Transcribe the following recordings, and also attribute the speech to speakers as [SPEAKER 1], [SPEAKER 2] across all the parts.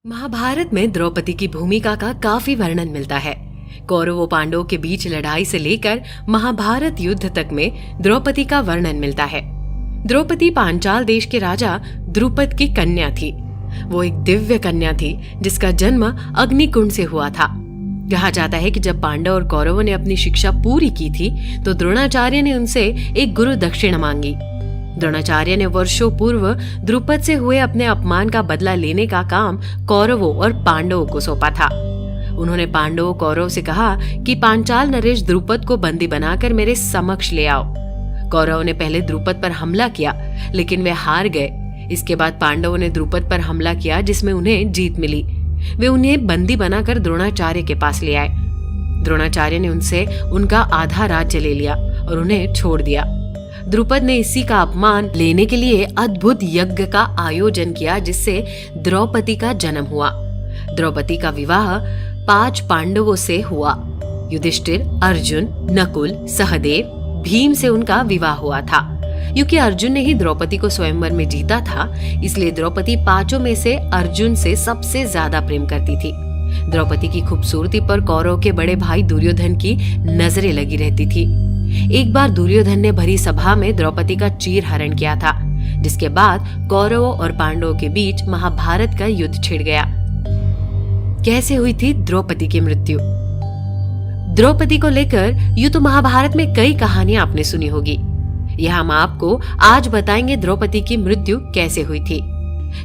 [SPEAKER 1] महाभारत में द्रौपदी की भूमिका का काफी वर्णन मिलता है। कौरवों पांडवों के बीच लड़ाई से लेकर महाभारत युद्ध तक में द्रौपदी का वर्णन मिलता है। द्रौपदी पांचाल देश के राजा द्रुपद की कन्या थी। वो एक दिव्य कन्या थी जिसका जन्म अग्निकुंड से हुआ था। कहा जाता है कि जब पांडव और कौरवों ने अपनी शिक्षा पूरी की थी तो द्रोणाचार्य ने उनसे एक गुरु दक्षिणा मांगी। द्रोणाचार्य ने वर्षों पूर्व द्रुपद से हुए अपने अपमान का बदला लेने का काम कौरवों और पांडवों को सौंपा था। उन्होंने पांडवों कौरव से कहा कि पांचाल नरेश द्रुपद को बंदी बनाकर मेरे समक्ष ले आओ। कौरवों ने पहले द्रुपद पर हमला किया लेकिन वे हार गए। इसके बाद पांडवों ने द्रुपद पर हमला किया जिसमें उन्हें जीत मिली। वे उन्हें बंदी बनाकर द्रोणाचार्य के पास ले आए। द्रोणाचार्य ने उनसे उनका आधा राज्य ले लिया और उन्हें छोड़ दिया। द्रुपद ने इसी का अपमान लेने के लिए अद्भुत यज्ञ का आयोजन किया जिससे द्रौपदी का जन्म हुआ। द्रौपदी का विवाह 5 पांडवों से हुआ। युधिष्ठिर, अर्जुन, नकुल, सहदेव, भीम से उनका विवाह हुआ था। क्योंकि अर्जुन ने ही द्रौपदी को स्वयंवर में जीता था, इसलिए द्रौपदी 5 में से अर्जुन से सबसे ज्यादा प्रेम करती थी। द्रौपदी की खूबसूरती पर कौरव के बड़े भाई दुर्योधन की नजरें लगी रहती थी। एक बार दुर्योधन ने भरी सभा में द्रौपदी का चीर हरण किया था, जिसके बाद कौरवों और पांडवों के बीच महाभारत का युद्ध छिड़ गया। कैसे हुई थी द्रौपदी की मृत्यु? द्रौपदी को लेकर यूं तो महाभारत में कई कहानियां आपने सुनी होगी। यह हम आपको आज बताएंगे द्रौपदी की मृत्यु कैसे हुई थी।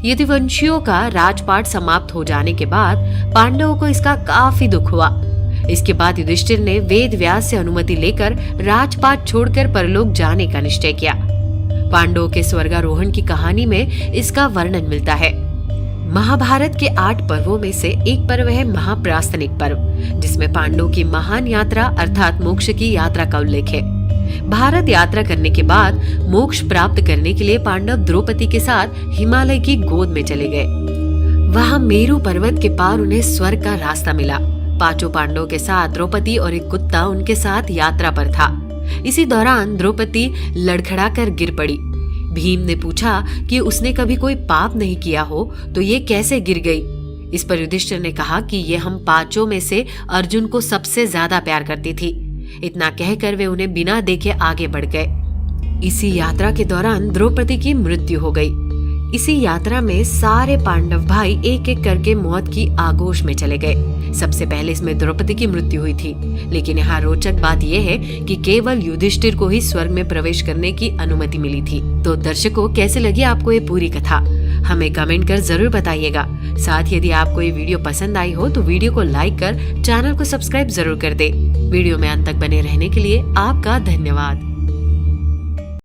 [SPEAKER 1] यदुवंशियों का राजपाट समाप्त हो जाने के बाद पांडवों को इसका काफी दुख हुआ। इसके बाद युधिष्ठिर ने वेद व्यास से अनुमति लेकर राजपाट छोड़कर परलोक जाने का निश्चय किया। पांडवों के स्वर्गारोहण की कहानी में इसका वर्णन मिलता है। महाभारत के 8 पर्वों में से एक पर्व है महाप्रास्थनिक पर्व, जिसमें पांडवों की महान यात्रा अर्थात मोक्ष की यात्रा का उल्लेख है। भारत यात्रा करने के बाद मोक्ष प्राप्त करने के लिए पांडव द्रौपदी के साथ हिमालय की गोद में चले गए। वहां मेरु पर्वत के पार उन्हें स्वर्ग का रास्ता मिला। 5 पांडवों के साथ द्रौपदी और एक कुत्ता उनके साथ यात्रा पर था। इसी दौरान द्रौपदी लड़खड़ाकर गिर पड़ी। भीम ने पूछा कि उसने कभी कोई पाप नहीं किया हो तो ये कैसे गिर गई। इस पर युधिष्ठिर ने कहा कि ये हम 5 में से अर्जुन को सबसे ज्यादा प्यार करती थी। इतना कहकर वे उन्हें बिना देखे आगे बढ़ गए। इसी यात्रा के दौरान द्रौपदी की मृत्यु हो गई। इसी यात्रा में सारे पांडव भाई एक एक करके मौत की आगोश में चले गए। सबसे पहले इसमें द्रौपदी की मृत्यु हुई थी, लेकिन यहाँ रोचक बात यह है कि केवल युधिष्ठिर को ही स्वर्ग में प्रवेश करने की अनुमति मिली थी। तो दर्शकों, कैसे लगी आपको ये पूरी कथा? हमें कमेंट कर जरूर बताइएगा। साथ ही यदि आपको ये वीडियो पसंद आई हो तो वीडियो को लाइक कर चैनल को सब्सक्राइब जरूर कर दे। वीडियो में अंत तक बने रहने के लिए आपका धन्यवाद।